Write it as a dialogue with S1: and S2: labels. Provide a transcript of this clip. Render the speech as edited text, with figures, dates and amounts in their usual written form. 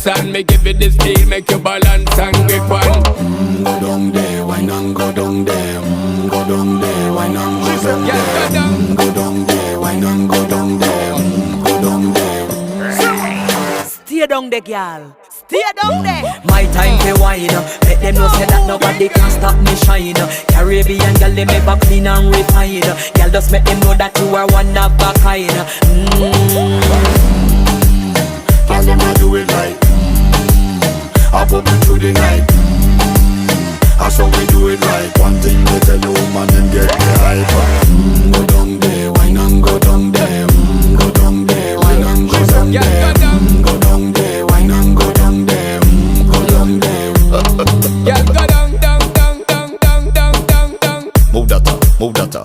S1: dance and me give it this feel, make you balance and grip on.
S2: Go down there, why not go down there? Go down there, why not go down there? Go down there, why not go down there? Go down there.
S3: Stay down there, girl. Stay down there.
S4: My time to wine. Let them know say that nobody can stop me shine. Caribbean girl, they make back clean and refine. Girl, just make them know that you are one of a kind.